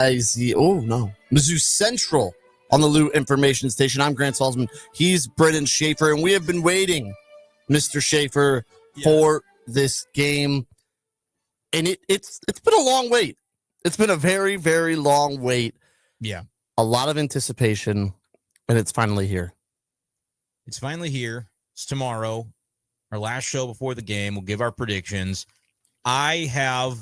MIZ-ZOU Central on the Lou Information Station. I'm Grant Salzman. He's Brendan Schaefer, and we have been waiting, Mr. Schaefer, for this game. And it's been a long wait. It's been a very, very long wait. Yeah. A lot of anticipation, and it's finally here. It's finally here. It's tomorrow. Our last show before the game. We'll give our predictions. I have,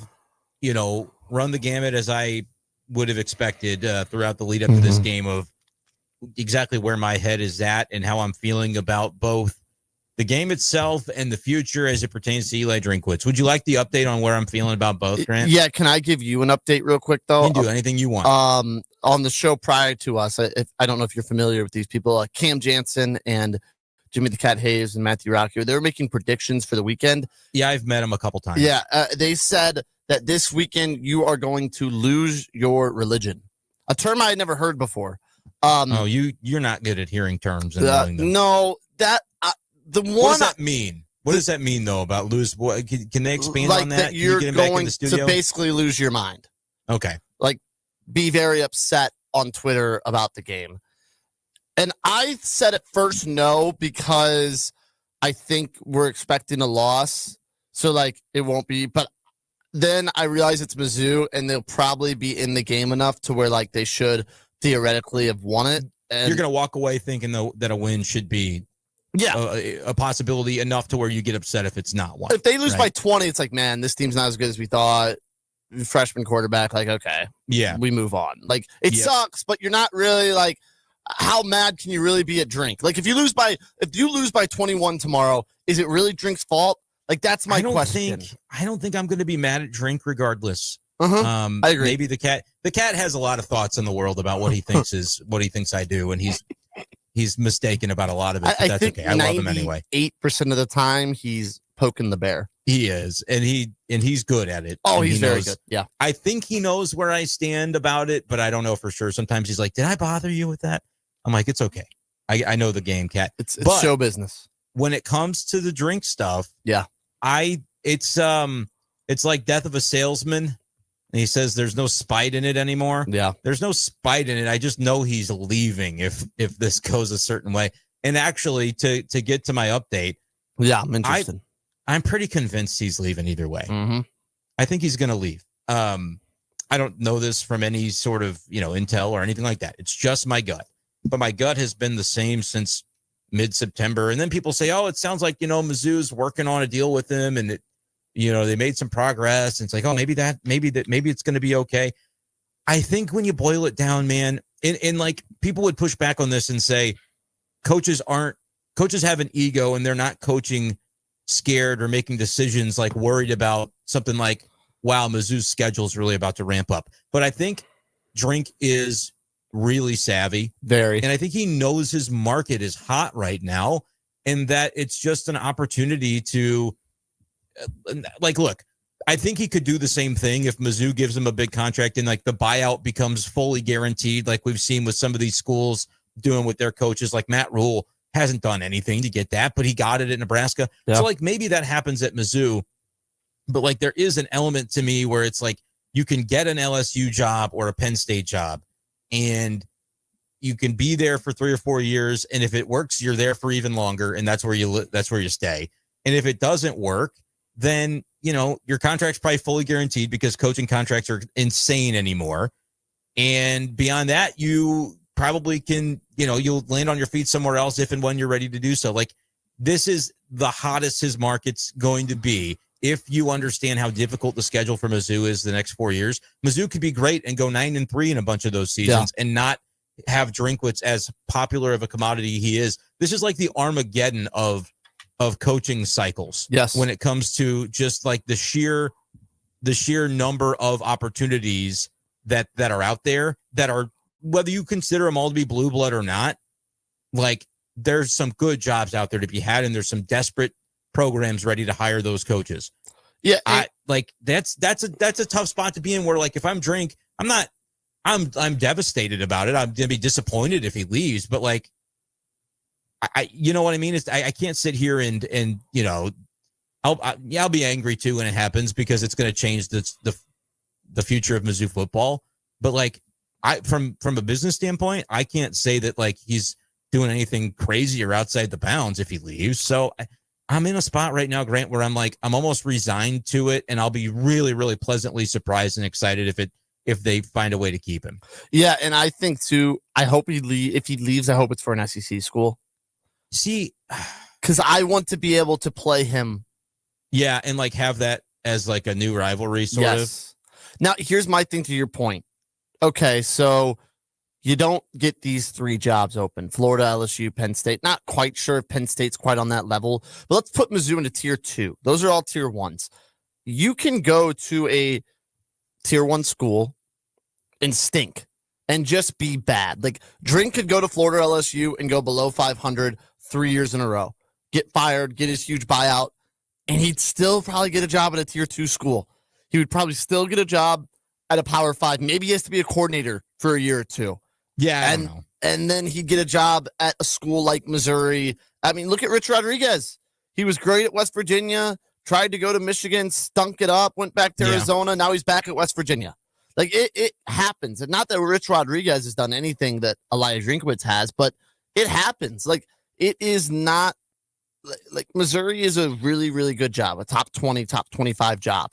run the gamut as I would have expected throughout the lead up to this game of exactly where my head is at and how I'm feeling about both the game itself and the future as it pertains to Eli Drinkwitz. Would you like the update on where I'm feeling about both, Grant? Yeah, can I give you an update real quick, though? You can do anything you want. On the show prior to us, I don't know if you're familiar with these people, Cam Jansen and Jimmy the Cat Hayes and Matthew Rocky, they were making predictions for the weekend. Yeah, I've met them a couple times. Yeah, they said that this weekend you are going to lose your religion, a term I had never heard before. You're not good at hearing terms and knowing them. No, that the one. What does that mean? What does that mean though about lose? What can they expand on that? That you're going to basically lose your mind. Okay, like be very upset on Twitter about the game. And I said at first no, because I think we're expecting a loss. So, it won't be. But then I realized it's Mizzou, and they'll probably be in the game enough to where, they should theoretically have won it. And you're going to walk away thinking, though, that a win should be a possibility enough to where you get upset if it's not one. If they lose by 20, it's like, man, this team's not as good as we thought. Freshman quarterback, okay. Yeah. We move on. It sucks, but you're not really, how mad can you really be at Drink? If you lose by 21 tomorrow, is it really Drink's fault? That's my question. I don't think I'm going to be mad at Drink regardless. I agree. Maybe the cat has a lot of thoughts in the world about what he thinks what he thinks I do, and he's mistaken about a lot of it. But that's okay. I love him anyway. 8% of the time, he's poking the bear. He is, and he's good at it. Oh, he's very good. Yeah, I think he knows where I stand about it, but I don't know for sure. Sometimes he's like, "Did I bother you with that?" I'm like, "It's okay. I know the game, cat. It's show business." When it comes to the Drink stuff, it's like Death of a Salesman. And he says there's no spite in it anymore. Yeah. There's no spite in it. I just know he's leaving if this goes a certain way. And actually, to get to my update. Yeah, I'm interested. I'm pretty convinced he's leaving either way. Mm-hmm. I think he's going to leave. I don't know this from any sort of, intel or anything like that. It's just my gut. But my gut has been the same since mid-September. And then people say, oh, it sounds like, Mizzou's working on a deal with him and they made some progress. And it's like, oh, maybe it's going to be okay. I think when you boil it down, man, and people would push back on this and say coaches have an ego and they're not coaching scared or making decisions worried about something like, wow, Mizzou's schedule is really about to ramp up. But I think Drink is really savvy. Very. And I think he knows his market is hot right now and that it's just an opportunity to look, I think he could do the same thing if Mizzou gives him a big contract and the buyout becomes fully guaranteed, like we've seen with some of these schools doing with their coaches. Like Matt Rule hasn't done anything to get that, but he got it at Nebraska. Yeah. So maybe that happens at Mizzou, but there is an element to me where it's you can get an LSU job or a Penn State job and you can be there for 3 or 4 years. And if it works, you're there for even longer. And that's where you stay. And if it doesn't work, then, your contract's probably fully guaranteed because coaching contracts are insane anymore. And beyond that, you probably can, you'll land on your feet somewhere else if and when you're ready to do so. This is the hottest his market's going to be. If you understand how difficult the schedule for Mizzou is the next 4 years, Mizzou could be great and go 9-3 in a bunch of those seasons and not have Drinkwitz as popular of a commodity he is. This is like the Armageddon of coaching cycles. Yes. When it comes to just the sheer number of opportunities that are out there that are, whether you consider them all to be blue blood or not, there's some good jobs out there to be had. And there's some desperate programs ready to hire those coaches. Yeah. That's a tough spot to be in where if I'm Drink, I'm devastated about it. I'm going to be disappointed if he leaves, but I you know what I mean? I can't sit here and I'll be angry too when it happens because it's going to change the future of Mizzou football. But like from a business standpoint, I can't say that like he's doing anything crazy or outside the bounds if he leaves. So I'm in a spot right now, Grant, where I'm almost resigned to it, and I'll be really, really pleasantly surprised and excited if they find a way to keep him. Yeah, and I think too. I hope if he leaves, I hope it's for an SEC school. See, because I want to be able to play him. Yeah, and like have that as like a new rivalry sort of. Now, here's my thing to your point. Okay, so you don't get these 3 jobs open. Florida, LSU, Penn State. Not quite sure if Penn State's quite on that level, but let's put Mizzou into tier 2. Those are all tier 1s. You can go to a tier 1 school and stink and just be bad. Like Drink could go to Florida, LSU and go below 500 3 years in a row, get fired, get his huge buyout, and he'd still probably get a job at a tier 2 school. He would probably still get a job at a Power 5. Maybe he has to be a coordinator for a year or 2. Yeah, I don't know. And then he'd get a job at a school like Missouri. I mean, look at Rich Rodriguez. He was great at West Virginia, tried to go to Michigan, stunk it up, went back to Arizona. Now he's back at West Virginia. Like, it happens. And not that Rich Rodriguez has done anything that Elijah Drinkowitz has, but it happens. Like, it is not like Missouri is a really, really good job, a top 20, top 25 job.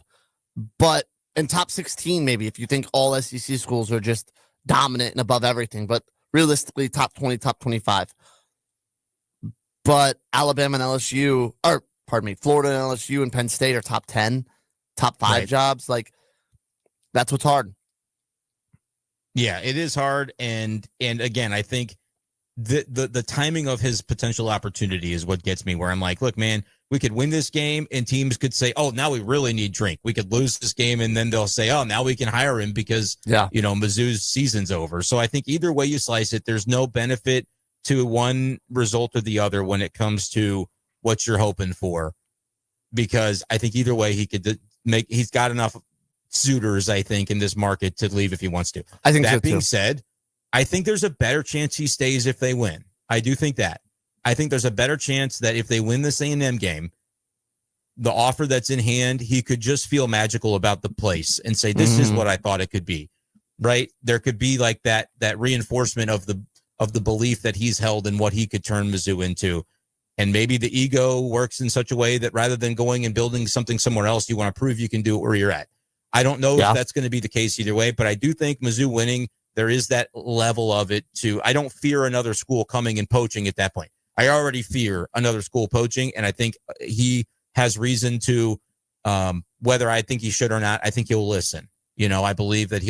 But in top 16, maybe, if you think all SEC schools are just dominant and above everything, but realistically, top 20, top 25. But Alabama and LSU, or pardon me, Florida and LSU and Penn State are top 10, top 5 jobs. Like, that's what's hard. Yeah, it is hard. And again, I think the timing of his potential opportunity is what gets me, where I'm like, look, man, we could win this game and teams could say, oh, now we really need Drink. We could lose this game and then they'll say, oh, now we can hire him because, Mizzou's season's over. So I think either way you slice it, there's no benefit to one result or the other when it comes to what you're hoping for, because I think either way he's got enough suitors, I think, in this market to leave if he wants to. I think that being said, I think there's a better chance he stays if they win. I do think that. I think there's a better chance that if they win this A&M game, the offer that's in hand, he could just feel magical about the place and say, this is what I thought it could be, right? There could be like that reinforcement of the belief that he's held and what he could turn Mizzou into. And maybe the ego works in such a way that rather than going and building something somewhere else, you want to prove you can do it where you're at. I don't know if that's going to be the case either way, but I do think Mizzou winning, there is that level of it too. I don't fear another school coming and poaching at that point. I already fear another school poaching, and I think he has reason to, whether I think he should or not, I think he'll listen. I believe that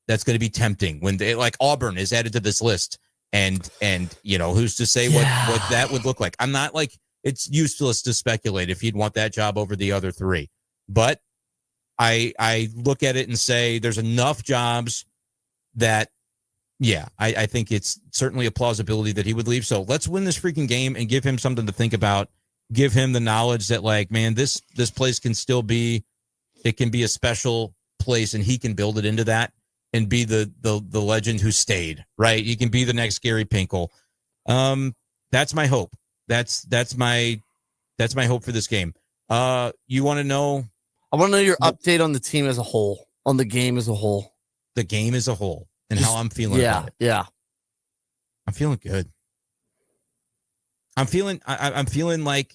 that's going to be tempting when like Auburn is added to this list, and who's to say what that would look like? I'm not like, it's useless to speculate if he'd want that job over the other 3, but I look at it and say there's enough jobs that, I think it's certainly a plausibility that he would leave. So let's win this freaking game and give him something to think about. Give him the knowledge that, like, man, this place can still be, it can be a special place, and he can build it into that and be the legend who stayed, right? He can be the next Gary Pinkel. That's my hope. That's my hope for this game. You want to know? I want to know your update on the team as a whole, on the game as a whole. The game as a whole. And how I'm feeling about it. Yeah. I'm feeling good. I'm feeling like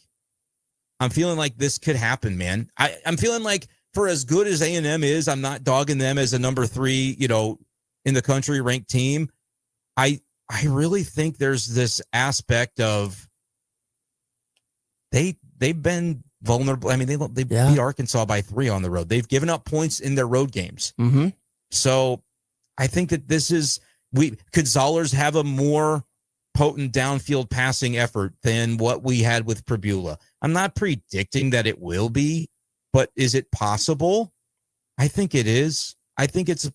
this could happen, man. I'm feeling like, for as good as A&M is, I'm not dogging them as a number 3, in the country ranked team. I really think there's this aspect of they've been vulnerable. I mean, they beat Arkansas by 3 on the road. They've given up points in their road games. Mm-hmm. So I think that could Zollers have a more potent downfield passing effort than what we had with Prabula. I'm not predicting that it will be, but is it possible? I think it is. I think it's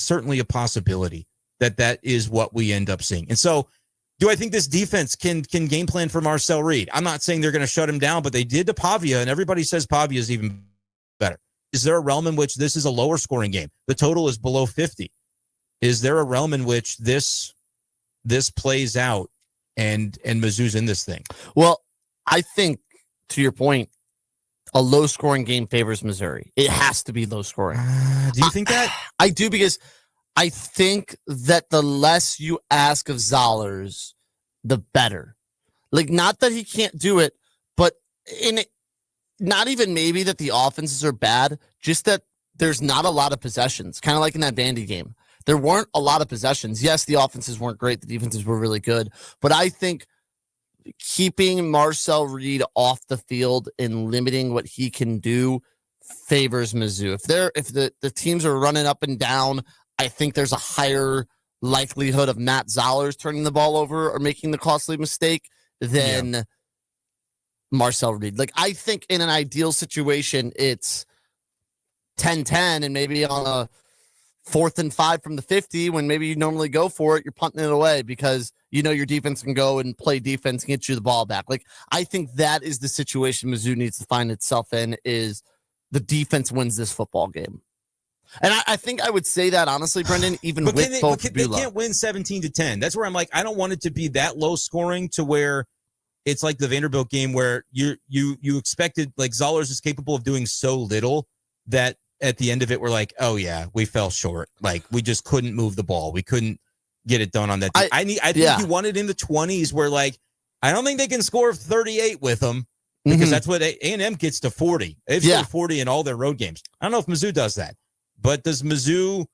certainly a possibility that is what we end up seeing. And so, do I think this defense can game plan for Marcel Reed? I'm not saying they're going to shut him down, but they did to Pavia, and everybody says Pavia is even better. Is there a realm in which this is a lower scoring game? The total is below 50. Is there a realm in which this plays out and Mizzou's in this thing? Well, I think, to your point, a low-scoring game favors Missouri. It has to be low-scoring. Do you think that? I do, because I think that the less you ask of Zollers, the better. Like, not that he can't do it, but not even maybe that the offenses are bad, just that there's not a lot of possessions, kind of like in that Vandy game. There weren't a lot of possessions. Yes, the offenses weren't great. The defenses were really good. But I think keeping Marcel Reed off the field and limiting what he can do favors Mizzou. If the teams are running up and down, I think there's a higher likelihood of Matt Zollers turning the ball over or making the costly mistake than Marcel Reed. Like, I think in an ideal situation, it's 10-10, and maybe on a 4th and 5 from the 50, when maybe you normally go for it, you're punting it away because you know your defense can go and play defense and get you the ball back. Like, I think that is the situation Mizzou needs to find itself in, is the defense wins this football game. And I think I would say that, honestly, Brendan, even with both they can't win 17-10. That's where I'm like, I don't want it to be that low scoring to where it's like the Vanderbilt game where you expected, like, Zollers is capable of doing so little that at the end of it, we're like, oh yeah, we fell short. Like, we just couldn't move the ball. We couldn't get it done on that. I think you want it in the 20s where, like, I don't think they can score 38 with them because that's what A&M gets to 40. They've scored 40 in all their road games. I don't know if Mizzou does that, but does Mizzou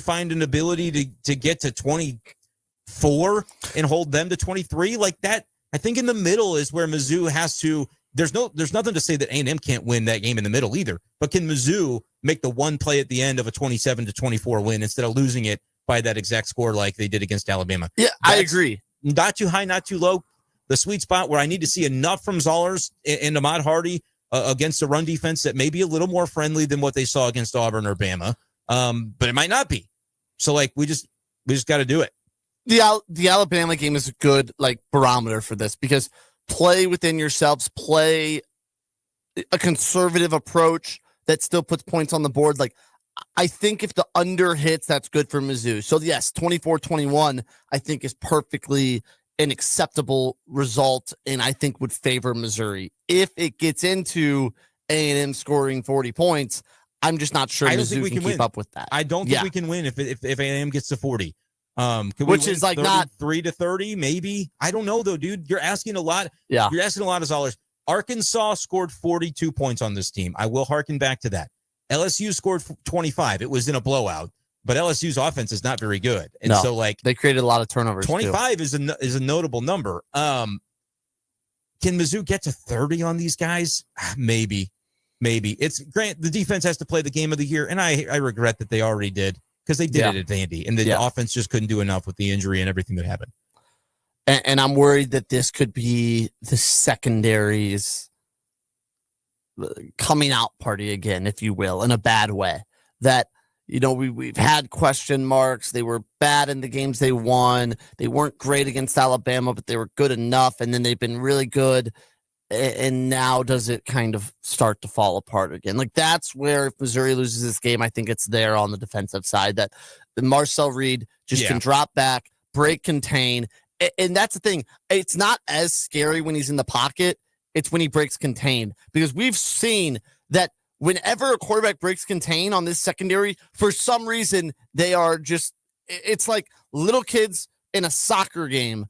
find an ability to get to 24 and hold them to 23 like that? I think in the middle is where Mizzou has to. There's nothing to say that A&M can't win that game in the middle either. But can Mizzou make the one play at the end of a 27-24 win instead of losing it by that exact score like they did against Alabama? Yeah, I agree. Not too high, not too low. The sweet spot where I need to see enough from Zollers and Ahmad Hardy against a run defense that may be a little more friendly than what they saw against Auburn or Bama. But it might not be. So, like, we just got to do it. The Alabama game is a good, like, barometer for this, because play within yourselves, play a conservative approach that still puts points on the board. Like, I think if the under hits, that's good for Mizzou. So yes, 24-21, I think is perfectly an acceptable result, and I think would favor Missouri. If it gets into A&M scoring 40 points, I'm just not sure Mizzou can keep up with that. I don't think we can win if A&M gets to 40. Which is like 3-30, maybe. I don't know though, dude. You're asking a lot. Yeah. You're asking a lot of dollars. Arkansas scored 42 points on this team. I will harken back to that. LSU scored 25. It was in a blowout, but LSU's offense is not very good. And so, like, they created a lot of turnovers. 25 is a notable number. Can Mizzou get to 30 on these guys? Maybe. It's Grant. The defense has to play the game of the year, and I regret that they already did. Because they did it at Vandy, and the offense just couldn't do enough with the injury and everything that happened. And I'm worried that this could be the secondary's coming out party again, if you will, in a bad way. That, you know, we've had question marks. They were bad in the games they won. They weren't great against Alabama, but they were good enough, and then they've been really good. And now does it kind of start to fall apart again? Like, that's where if Missouri loses this game, I think it's there on the defensive side that Marcel Reed just can drop back, break, contain. And that's the thing. It's not as scary when he's in the pocket. It's when he breaks contain, because we've seen that whenever a quarterback breaks contain on this secondary, for some reason, they are just, it's like little kids in a soccer game.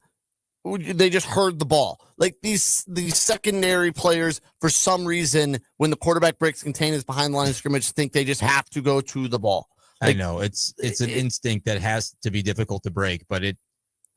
They just heard the ball. Like, these secondary players, for some reason, when the quarterback breaks contain is behind the line of scrimmage, think they just have to go to the ball. Like, I know it's an instinct that has to be difficult to break, but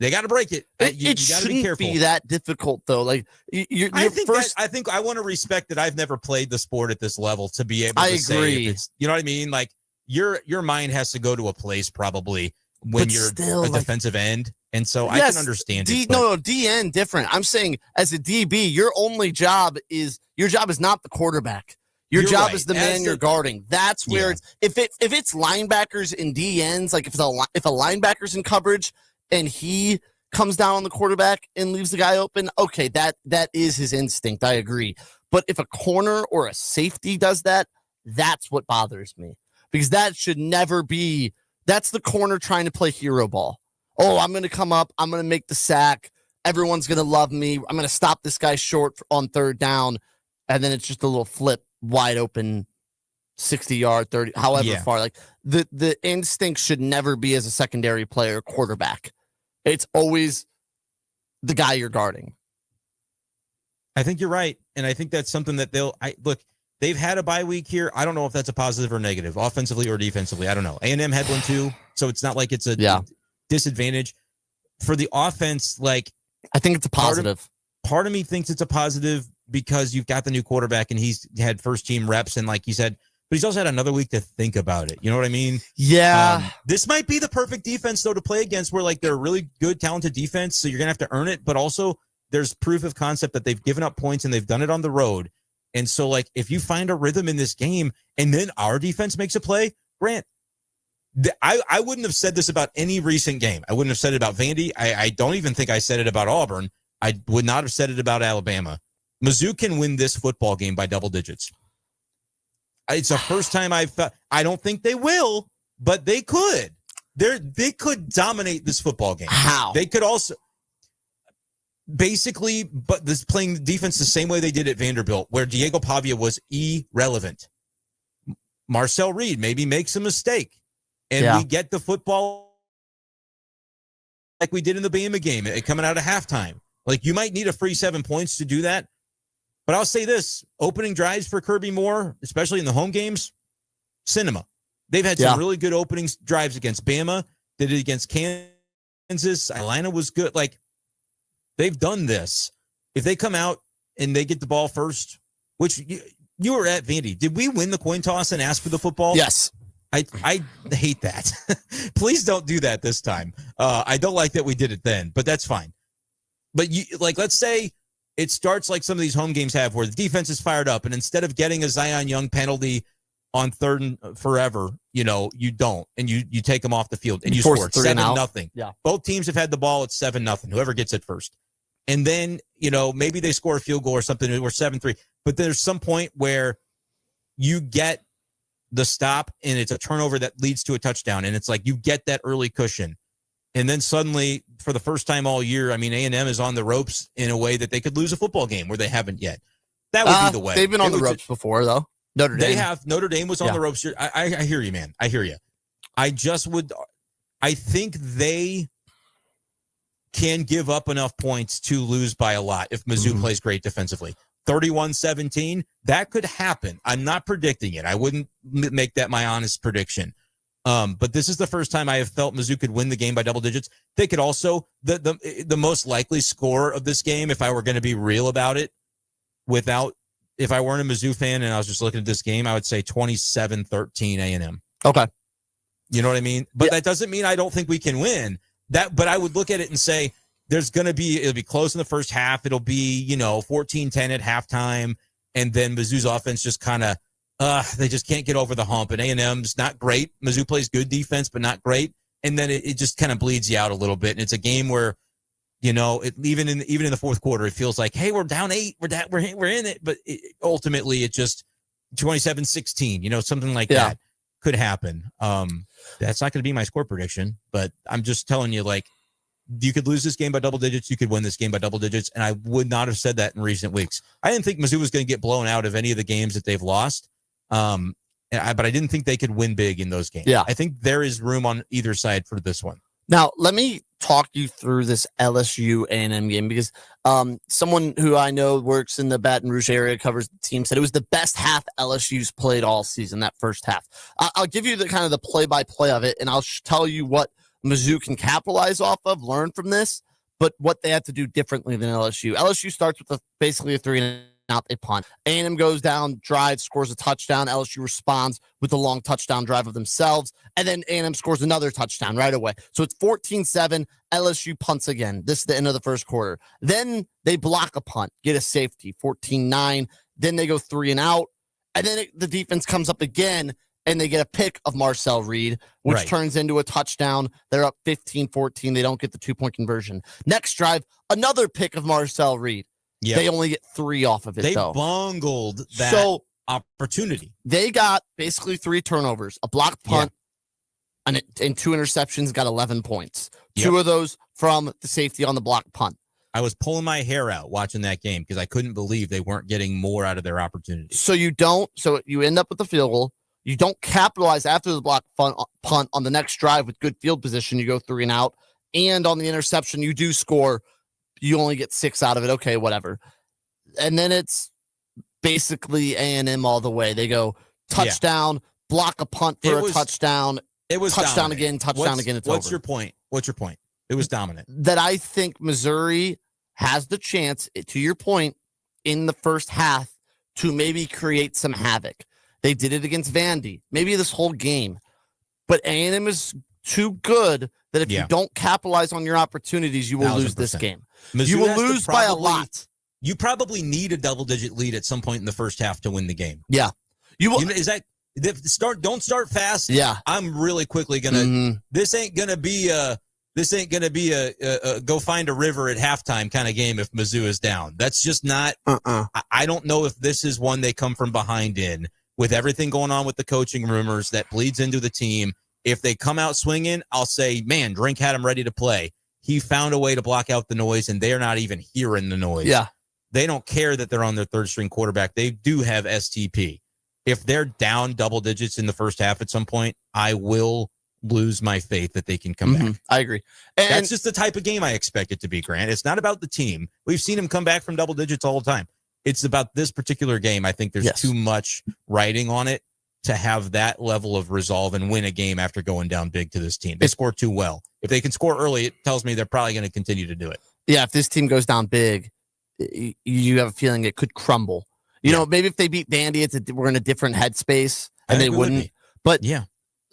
they got to break it. You got to be careful. Be that difficult though. Like, I think I want to respect that I've never played the sport at this level to be able to say if it's, you know what I mean? Like, your mind has to go to a place probably when you're still a defensive end. And so I can understand it. No, DN different. I'm saying as a DB, your job is not the quarterback. Your job is the man you're guarding. That's where if it's linebackers and DNs, like if a linebacker's in coverage and he comes down on the quarterback and leaves the guy open, okay, that is his instinct. I agree. But if a corner or a safety does that, that's what bothers me, because that should never be. That's the corner trying to play hero ball. Oh, I'm going to come up. I'm going to make the sack. Everyone's going to love me. I'm going to stop this guy short on third down. And then it's just a little flip, wide open 60-yard, 30, however Yeah. far. Like the instinct should never be as a secondary player quarterback. It's always the guy you're guarding. I think you're right. And I think that's something that they've had a bye week here. I don't know if that's a positive or negative, offensively or defensively. I don't know. A&M had one too. So it's not like it's a disadvantage. For the offense, like, I think it's a positive. Part of me thinks it's a positive because you've got the new quarterback and he's had first team reps. And like you said, but he's also had another week to think about it. You know what I mean? Yeah. This might be the perfect defense, though, to play against where like they're a really good, talented defense. So you're going to have to earn it. But also there's proof of concept that they've given up points and they've done it on the road. And so, like, if you find a rhythm in this game and then our defense makes a play, Grant, I wouldn't have said this about any recent game. I wouldn't have said it about Vandy. I don't even think I said it about Auburn. I would not have said it about Alabama. Mizzou can win this football game by double digits. It's the first time I've felt. I don't think they will, but they could. They could dominate this football game. How? They could also basically, but this playing defense the same way they did at Vanderbilt, where Diego Pavia was irrelevant. Marcel Reed maybe makes a mistake, and we get the football like we did in the Bama game, coming out of halftime. Like, you might need a free 7 points to do that. But I'll say this, opening drives for Kirby Moore, especially in the home games, cinema. They've had some really good opening drives against Bama. They did it against Kansas. Atlanta was good. Like, they've done this. If they come out and they get the ball first, which you were at Vandy, did we win the coin toss and ask for the football? Yes. I hate that. Please don't do that this time. I don't like that we did it then, but that's fine. But let's say it starts like some of these home games have, where the defense is fired up, and instead of getting a Zion Young penalty on third and forever, you don't, and you take them off the field and you score 7-0. Yeah. Both teams have had the ball at 7-0. Whoever gets it first, and then maybe they score a field goal or something, or 7-3. But there's some point where you get the stop and it's a turnover that leads to a touchdown, and it's like you get that early cushion. And then suddenly, for the first time all year, I mean, A&M is on the ropes in a way that they could lose a football game where they haven't yet. That would be the way. They've been on the ropes before, though. Notre Dame. They have. Notre Dame was on the ropes. I hear you, man. I hear you. I think they can give up enough points to lose by a lot if Mizzou plays great defensively. 31-17, that could happen. I'm not predicting it. I wouldn't make that my honest prediction. But this is the first time I have felt Mizzou could win the game by double digits. They could also, the most likely score of this game, if I were going to be real about it, if I weren't a Mizzou fan and I was just looking at this game, I would say 27-13 A&M. Okay. You know what I mean? But that doesn't mean I don't think we can win. But I would look at it and say, it'll be close in the first half. It'll be, 14-10 at halftime. And then Mizzou's offense just kind of, they just can't get over the hump. And A&M's not great. Mizzou plays good defense, but not great. And then it just kind of bleeds you out a little bit. And it's a game where, even in the fourth quarter, it feels like, hey, we're down 8. We're in it. But ultimately, it just 27-16, something like that could happen. That's not going to be my score prediction, but I'm just telling you, like, you could lose this game by double digits. You could win this game by double digits. And I would not have said that in recent weeks. I didn't think Mizzou was going to get blown out of any of the games that they've lost. But I didn't think they could win big in those games. Yeah. I think there is room on either side for this one. Now, let me talk you through this LSU A&M game, because someone who I know works in the Baton Rouge area, covers the team, said it was the best half LSU's played all season, that first half. I'll give you the kind of the play-by-play of it, and I'll tell you what Mizzou can capitalize off of, learn from this, but what they have to do differently than LSU. LSU starts with basically a 3-and-out, they punt. A&M goes down, drives, scores a touchdown. LSU responds with a long touchdown drive of themselves, and then A&M scores another touchdown right away. So it's 14-7. LSU punts again. This is the end of the first quarter. Then they block a punt, get a safety, 14-9. Then they go 3-and-out, and then the defense comes up again, and they get a pick of Marcel Reed, which turns into a touchdown. They're up 15-14. They don't get the 2-point conversion. Next drive, another pick of Marcel Reed. Yep. They only get 3 off of it, they though. Bungled that opportunity. They got basically 3 turnovers, a blocked punt, and 2 interceptions, got 11 points. Yep. 2 of those from the safety on the blocked punt. I was pulling my hair out watching that game because I couldn't believe they weren't getting more out of their opportunities. So you end up with the field goal. You don't capitalize after the block punt on the next drive with good field position. You go 3 and out. And on the interception, you do score. You only get 6 out of it. Okay, whatever. And then it's basically A&M all the way. They go touchdown, block a punt for a touchdown. It was touchdown dominant. again, touchdown again. It's what's over. your point? What's your point? It was dominant. That I think Missouri has the chance, to your point, in the first half to maybe create some havoc. They did it against Vandy, maybe this whole game. But A&M is too good that if you don't capitalize on your opportunities, you will lose this game. Mizzou you will lose by a lot. You probably need a double-digit lead at some point in the first half to win the game. Yeah. You will. Is that don't start fast? Yeah. I'm really quickly gonna. This ain't gonna be a go find a river at halftime kind of game if Mizzou is down. That's just not. I don't know if this is one they come from behind in with everything going on with the coaching rumors that bleeds into the team. If they come out swinging, I'll say, man, Drink had him ready to play. He found a way to block out the noise, and they're not even hearing the noise. Yeah. They don't care that they're on their third-string quarterback. They do have STP. If they're down double digits in the first half at some point, I will lose my faith that they can come back. I agree. And that's just the type of game I expect it to be, Grant. It's not about the team. We've seen him come back from double digits all the time. It's about this particular game. I think there's too much writing on it to have that level of resolve and win a game after going down big to this team. They score too well. If they can score early, it tells me they're probably going to continue to do it. Yeah, if this team goes down big, you have a feeling it could crumble. You know, maybe if they beat Vandy, we're in a different headspace, and they wouldn't. But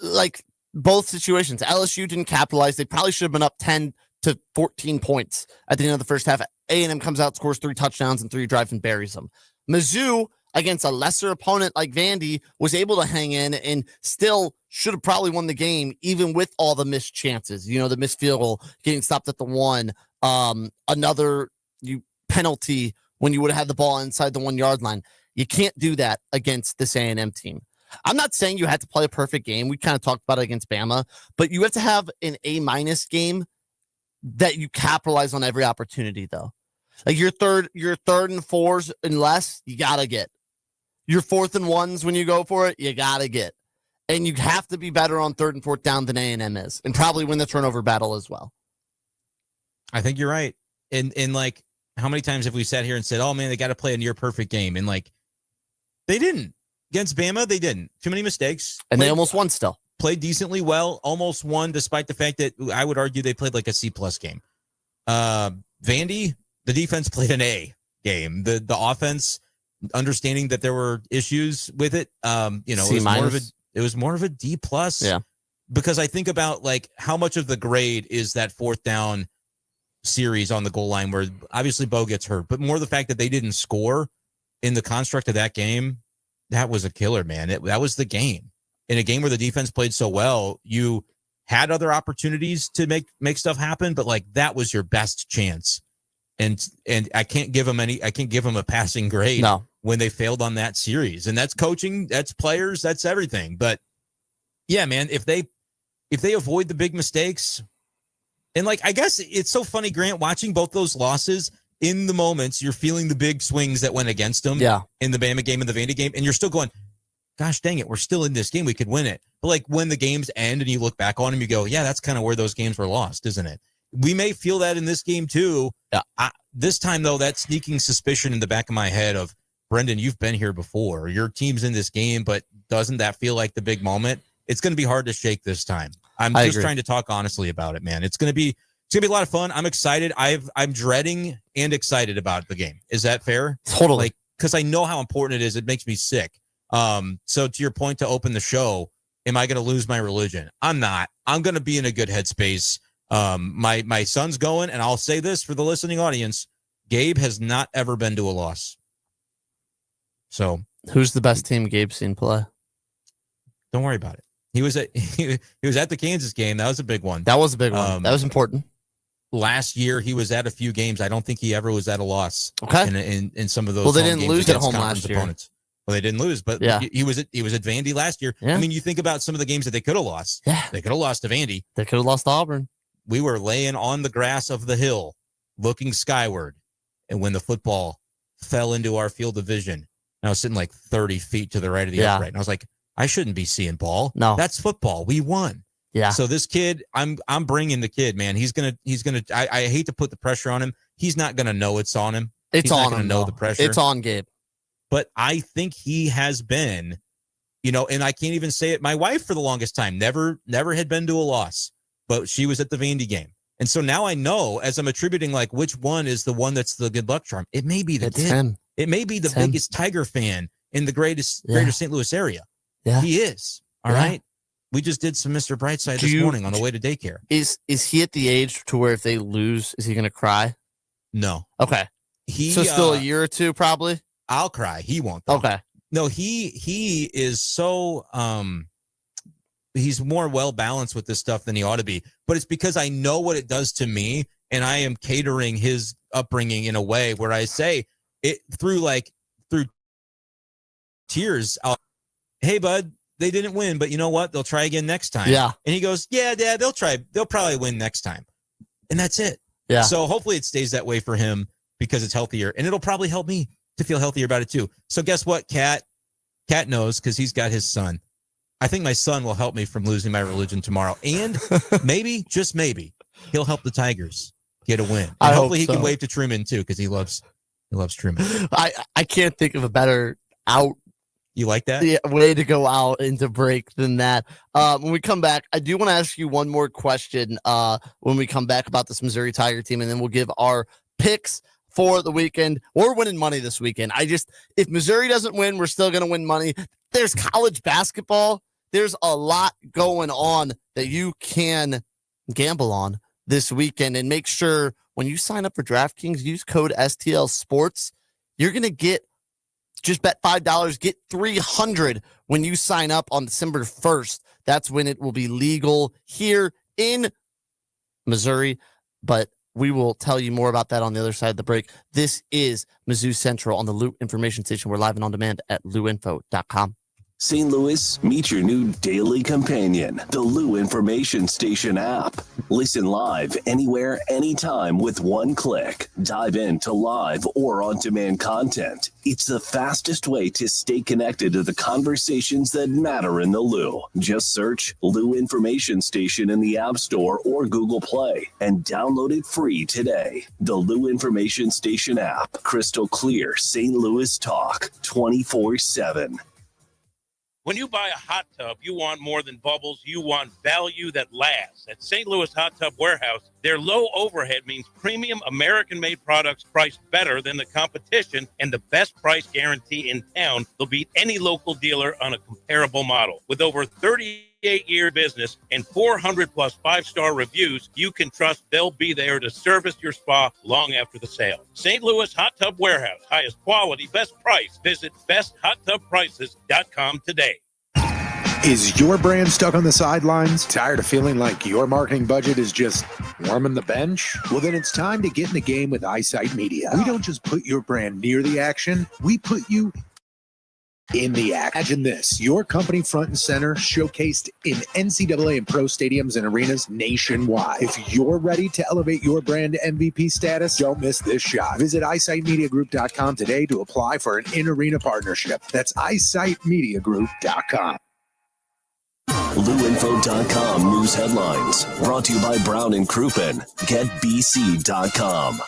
like both situations, LSU didn't capitalize. They probably should have been up 10 to 14 points at the end of the first half. A&M comes out, scores 3 touchdowns and 3 drives and buries them. Mizzou, against a lesser opponent like Vandy, was able to hang in and still should have probably won the game, even with all the missed chances. You know, the missed field goal, getting stopped at the 1, another penalty when you would have had the ball inside the 1-yard line. You can't do that against this A&M team. I'm not saying you had to play a perfect game. We kind of talked about it against Bama, but you have to have an A- game that you capitalize on every opportunity, though. Like your third and 4s and less, you got to get. Your 4th and 1s when you go for it, you got to get. And you have to be better on 3rd and 4th down than A&M is, and probably win the turnover battle as well. I think you're right. And like, how many times have we sat here and said, oh, man, they got to play a near perfect game? And like, they didn't. Against Bama, they didn't. Too many mistakes. And they almost won still. Played decently well, almost won, despite the fact that I would argue they played like a C+ game. Vandy, the defense played an A game. The offense, understanding that there were issues with it, it was more of a D+. Yeah. Because I think about like how much of the grade is that 4th down series on the goal line where obviously Bo gets hurt, but more the fact that they didn't score in the construct of that game. That was a killer, man. That was the game. In a game where the defense played so well, you had other opportunities to make stuff happen, but like that was your best chance. And I can't give them a passing grade when they failed on that series. And that's coaching, that's players, that's everything. But yeah, man, if they avoid the big mistakes, and like I guess it's so funny, Grant, watching both those losses. In the moments, you're feeling the big swings that went against them in the Bama game and the Vandy game, and you're still going, gosh dang it, we're still in this game. We could win it. But like when the games end and you look back on them, you go, yeah, that's kind of where those games were lost, isn't it? We may feel that in this game too. Yeah. This time, though, that sneaking suspicion in the back of my head of, Brendan, you've been here before. Your team's in this game, but doesn't that feel like the big moment? It's going to be hard to shake this time. I'm just trying to talk honestly about it, man. It's going to be a lot of fun. I'm excited. I'm dreading and excited about the game. Is that fair? Totally. Like, because I know how important it is. It makes me sick. So to your point to open the show, am I going to lose my religion? I'm not. I'm going to be in a good headspace. My son's going, and I'll say this for the listening audience: Gabe has not ever been to a loss. So who's the best team Gabe's seen play? Don't worry about it. He was at the Kansas game. That was a big one. That was a big one. That was important. Last year, he was at a few games. I don't think he ever was at a loss. Okay. In some of those. Well, they didn't lose at home last year. Opponents. Well, they didn't lose, but he was at Vandy last year. Yeah. I mean, you think about some of the games that they could have lost. Yeah. They could have lost to Vandy. They could have lost to Auburn. We were laying on the grass of the hill, looking skyward, and when the football fell into our field of vision, I was sitting like 30 feet to the right of the upright, and I was like, I shouldn't be seeing ball. No. That's football. We won. Yeah. So this kid, I'm bringing the kid, man. He's gonna. I hate to put the pressure on him. He's not gonna know it's on him. He's not on gonna him. know the pressure. It's on Gabe. But I think he has been, and I can't even say it. My wife, for the longest time, never had been to a loss, but she was at the Vandy game. And so now I know, as I'm attributing, like, which one is the one that's the good luck charm. It may be the kid. Him. It may be the biggest Tiger fan in the greater St. Louis area. Yeah. He is. All right. We just did some Mr. Brightside this morning on the way to daycare. Is he at the age to where if they lose, is he going to cry? No. Okay. So still a year or two, probably? I'll cry. He won't, though. Okay. No, he is so he's more well balanced with this stuff than he ought to be. But it's because I know what it does to me, and I am catering his upbringing in a way where I say it through tears. Hey, bud, they didn't win, but you know what? They'll try again next time. Yeah. And he goes, yeah, Dad, they'll try. They'll probably win next time. And that's it. Yeah. So hopefully it stays that way for him because it's healthier, and it'll probably help me to feel healthier about it too. So guess what, Cat knows because he's got his son. I think my son will help me from losing my religion tomorrow. And maybe, just maybe, he'll help the Tigers get a win. And hopefully he can wave to Truman too, because he loves Truman. I can't think of a better out. You like that? Yeah, way to go out into break than that. When we come back, I do want to ask you one more question when we come back about this Missouri Tiger team, and then we'll give our picks for the weekend. We're winning money this weekend. If Missouri doesn't win, we're still going to win money. There's college basketball. There's a lot going on that you can gamble on this weekend, and make sure when you sign up for DraftKings, use code STL Sports. You're going to get, just bet $5, get $300 when you sign up on December 1st. That's when it will be legal here in Missouri, but we will tell you more about that on the other side of the break. This is Mizzou Central on the Lou Information Station. We're live and on demand at louinfo.com. St. Louis, meet your new daily companion, the Lou Information Station app. Listen live anywhere, anytime with one click. Dive into live or on-demand content. It's the fastest way to stay connected to the conversations that matter in the Lou. Just search Lou Information Station in the App Store or Google Play and download it free today. The Lou Information Station app. Crystal clear St. Louis talk 24/7. When you buy a hot tub, you want more than bubbles. You want value that lasts. At St. Louis Hot Tub Warehouse, their low overhead means premium American-made products priced better than the competition and the best price guarantee in town. They'll beat any local dealer on a comparable model. With over 38-year business and 400-plus five-star reviews, you can trust they'll be there to service your spa long after the sale. St. Louis Hot Tub Warehouse. Highest quality, best price. Visit besthоttubprices.com today. Is your brand stuck on the sidelines? Tired of feeling like your marketing budget is just warming the bench? Well, then it's time to get in the game with Eyesight Media. We don't just put your brand near the action, we put you in the act. Imagine this, your company front and center, showcased in NCAA and pro stadiums and arenas nationwide. If you're ready to elevate your brand to MVP status, don't miss this shot. Visit eyesightmediagroup.com today to apply for an in-arena partnership. That's eyesightmediagroup.com. LouInfo.com news headlines brought to you by Brown and Crouppen. GetBC.com.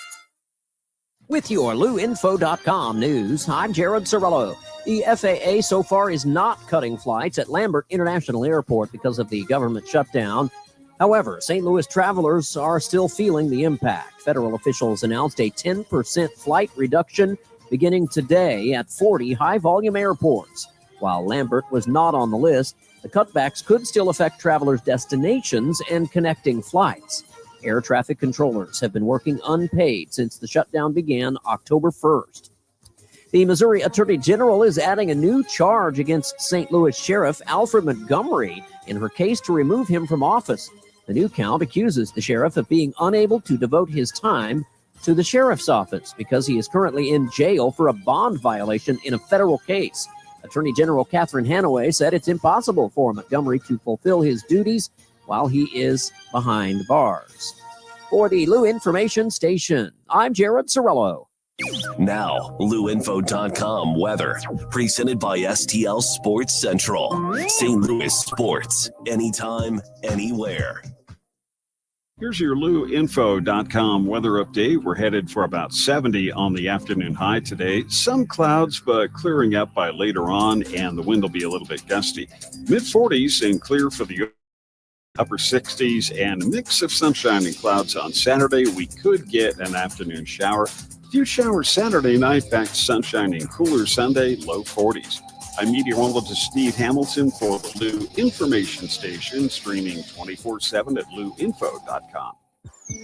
With your LouInfo.com news, I'm Jared Cirillo. The FAA so far is not cutting flights at Lambert International Airport because of the government shutdown. However, St. Louis travelers are still feeling the impact. Federal officials announced a 10% flight reduction beginning today at 40 high-volume airports. While Lambert was not on the list, the cutbacks could still affect travelers' destinations and connecting flights. Air traffic controllers have been working unpaid since the shutdown began October 1st. The Missouri Attorney General is adding a new charge against St. Louis Sheriff Alfred Montgomery in her case to remove him from office. The new count accuses the sheriff of being unable to devote his time to the sheriff's office because he is currently in jail for a bond violation in a federal case. Attorney General Catherine Hanaway said it's impossible for Montgomery to fulfill his duties while he is behind bars. For the Lou Information Station, I'm Jared Cirillo. Now, LouInfo.com weather. Presented by STL Sports Central. St. Louis sports. Anytime, anywhere. Here's your LouInfo.com weather update. We're headed for about 70 on the afternoon high today. Some clouds, but clearing up by later on, and the wind will be a little bit gusty. Mid-40s and clear for the upper 60s, and a mix of sunshine and clouds on Saturday. We could get an afternoon shower. A few showers Saturday night, back to sunshine and cooler Sunday, low 40s. I'm meteorologist Steve Hamilton for the Lou Information Station, streaming 24/7 at louinfo.com.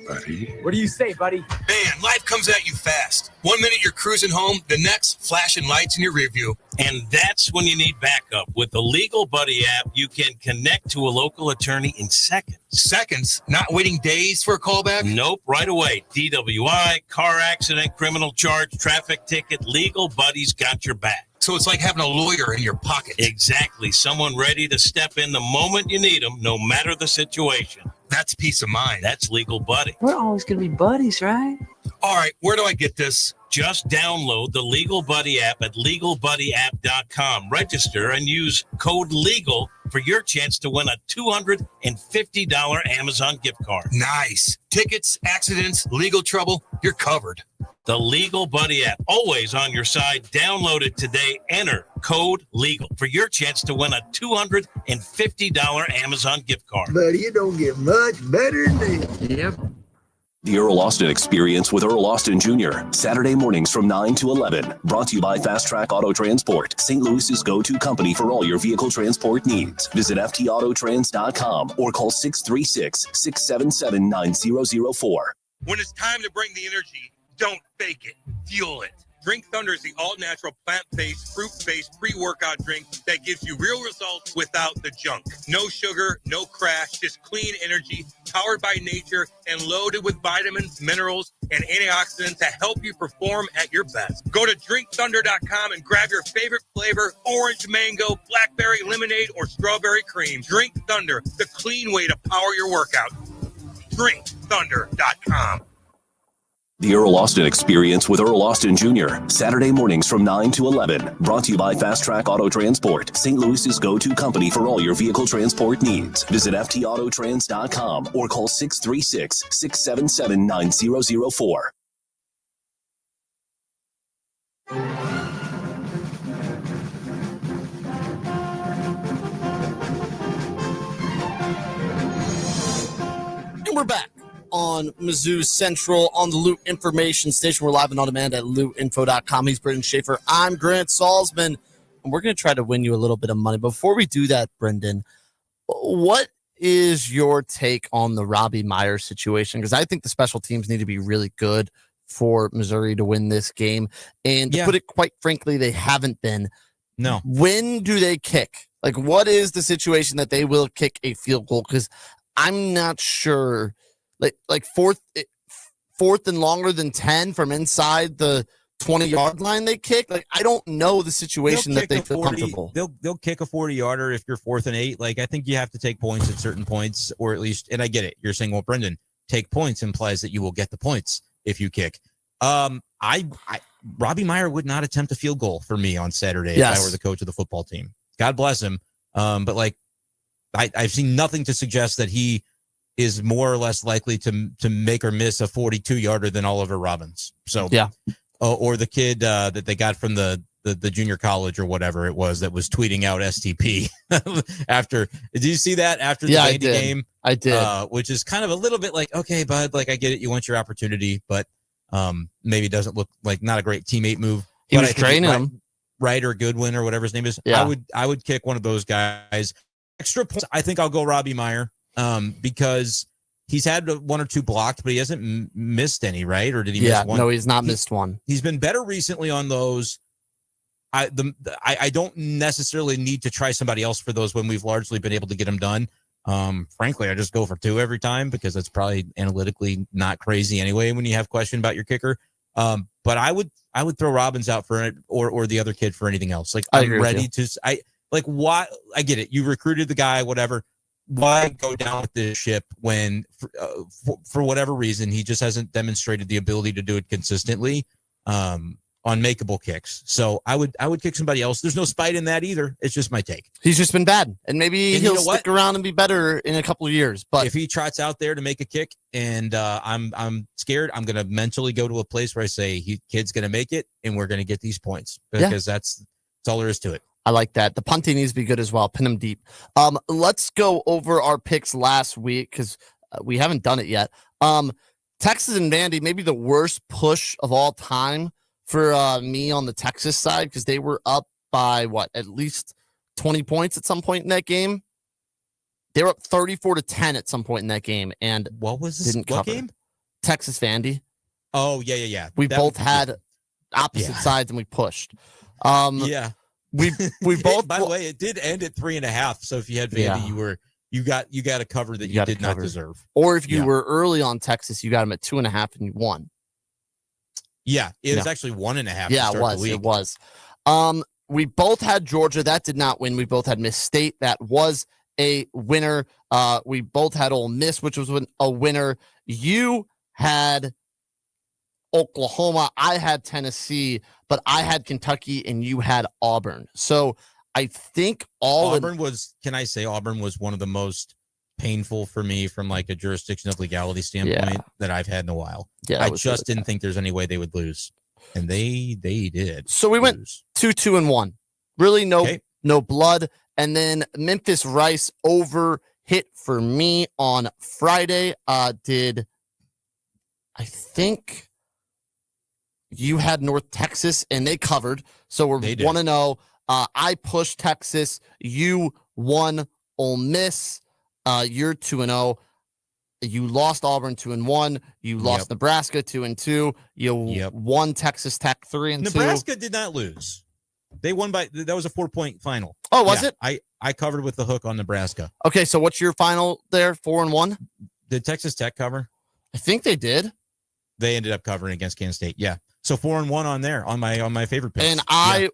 Buddy. What do you say, buddy? Man, life comes at you fast. 1 minute you're cruising home, the next flashing lights in your rearview. And that's when you need backup. With the Legal Buddy app, you can connect to a local attorney in seconds. Seconds? Not waiting days for a callback? Nope, right away. DWI, car accident, criminal charge, traffic ticket, Legal Buddy's got your back. So it's like having a lawyer in your pocket. Exactly. Someone ready to step in the moment you need them, no matter the situation. That's peace of mind. That's Legal Buddy. We're always going to be buddies, right? All right, where do I get this? Just download the Legal Buddy app at LegalBuddyApp.com. Register and use code LEGAL for your chance to win a $250 Amazon gift card. Nice. Tickets, accidents, legal trouble, you're covered. The Legal Buddy app, always on your side. Download it today. Enter code LEGAL for your chance to win a $250 Amazon gift card. Buddy, you don't get much better than this. Yep. The Earl Austin Experience with Earl Austin Jr. Saturday mornings from 9 to 11. Brought to you by Fast Track Auto Transport, St. Louis's go-to company for all your vehicle transport needs. Visit ftautotrans.com or call 636-677-9004. When it's time to bring the energy, don't fake it. Fuel it. Drink Thunder is the all-natural, plant-based, fruit-based pre-workout drink that gives you real results without the junk. No sugar, no crash, just clean energy, powered by nature, and loaded with vitamins, minerals, and antioxidants to help you perform at your best. Go to drinkthunder.com and grab your favorite flavor: orange, mango, blackberry, lemonade, or strawberry cream. Drink Thunder, the clean way to power your workout. drinkthunder.com. The Earl Austin Experience with Earl Austin Jr. Saturday mornings from 9 to 11. Brought to you by Fast Track Auto Transport, St. Louis's go-to company for all your vehicle transport needs. Visit ftautotrans.com or call 636-677-9004. And we're back on MIZ-ZOU Central on the Lou Information Station. We're live and on demand at louinfo.com. He's Brendan Schaefer. I'm Grant Salzman, and we're going to try to win you a little bit of money. Before we do that, Brendan, what is your take on the Robbie Meyer situation? Because I think the special teams need to be really good for Missouri to win this game. And to put it quite frankly, they haven't been. No. When do they kick? Like, what is the situation that they will kick a field goal? Because I'm not sure. Like fourth and longer than 10 from inside the 20-yard line they kick. Like, I don't know the situation that they feel comfortable. They'll kick a 40-yarder if you're 4th and 8. Like, I think you have to take points at certain points, or at least, and I get it. You're saying, well, Brendan, take points implies that you will get the points if you kick. Robbie Meyer would not attempt a field goal for me on Saturday if I were the coach of the football team. God bless him. But like, I've seen nothing to suggest that he is more or less likely to make or miss a 42-yarder than Oliver Robbins. So or the kid that they got from the junior college or whatever it was that was tweeting out STP after. Did you see that after the Vandy game? I did. Which is kind of a little bit like, okay, bud, like I get it, you want your opportunity, but maybe it doesn't look like not a great teamate move. He was training him. Ryder Goodwin or whatever his name is. Yeah. I would kick one of those guys. Extra points. I think I'll go Robbie Meyer. Because he's had 1 or 2 blocked, but he hasn't missed any, right? Or did he miss one? No, he's not missed one. He's been better recently on those. I don't necessarily need to try somebody else for those when we've largely been able to get them done. Frankly, I just go for 2 every time because it's probably analytically not crazy anyway when you have question about your kicker. But I would throw Robbins out for it or the other kid for anything else. Like, I'm ready to. Why? I get it. You recruited the guy, whatever. Why go down with this ship when, for whatever reason, he just hasn't demonstrated the ability to do it consistently? on makeable kicks. So I would kick somebody else. There's no spite in that either. It's just my take. He's just been bad, and maybe he'll stick stick around and be better in a couple of years. But if he trots out there to make a kick, and I'm scared, I'm gonna mentally go to a place where I say, kid's gonna make it, and we're gonna get these points because that's all there is to it. I like that. The punting needs to be good as well. Pin him deep. Let's go over our picks last week because we haven't done it yet. Texas and Vandy, maybe the worst push of all time for me on the Texas side because they were up by at least 20 points at some point in that game. They were up 34-10 at some point in that game, and what was this? What game? Texas Vandy. Oh yeah. We both had opposite sides, and we pushed. We both. By the way, it did end at 3.5. So if you had Vandy, you got a cover that you did not deserve. Or if you were early on Texas, you got them at 2.5 and you won. Yeah, it was actually 1.5. Yeah, it was. We both had Georgia. That did not win. We both had Miss State. That was a winner. We both had Ole Miss, which was a winner. You had Oklahoma. I had Tennessee, but I had Kentucky and you had Auburn. So I think Auburn was one of the most painful for me from like a jurisdiction of legality standpoint that I've had in a while. Yeah, I just didn't think there's any way they would lose, and they did. So we went 2-2-1. Really no blood, and then Memphis Rice over hit for me on Friday. Did I think you had North Texas and they covered, so we're 1-0. I pushed Texas. You won Ole Miss. You're 2-0. You lost Auburn 2-1. You lost Nebraska 2-2. You won Texas Tech 3-2. Nebraska did not lose. They won that was a 4-point final. Oh, was it? I covered with the hook on Nebraska. Okay, so what's your final there? 4-1. Did Texas Tech cover? I think they did. They ended up covering against Kansas State. Yeah. So 4-1 on there on my favorite picks. And I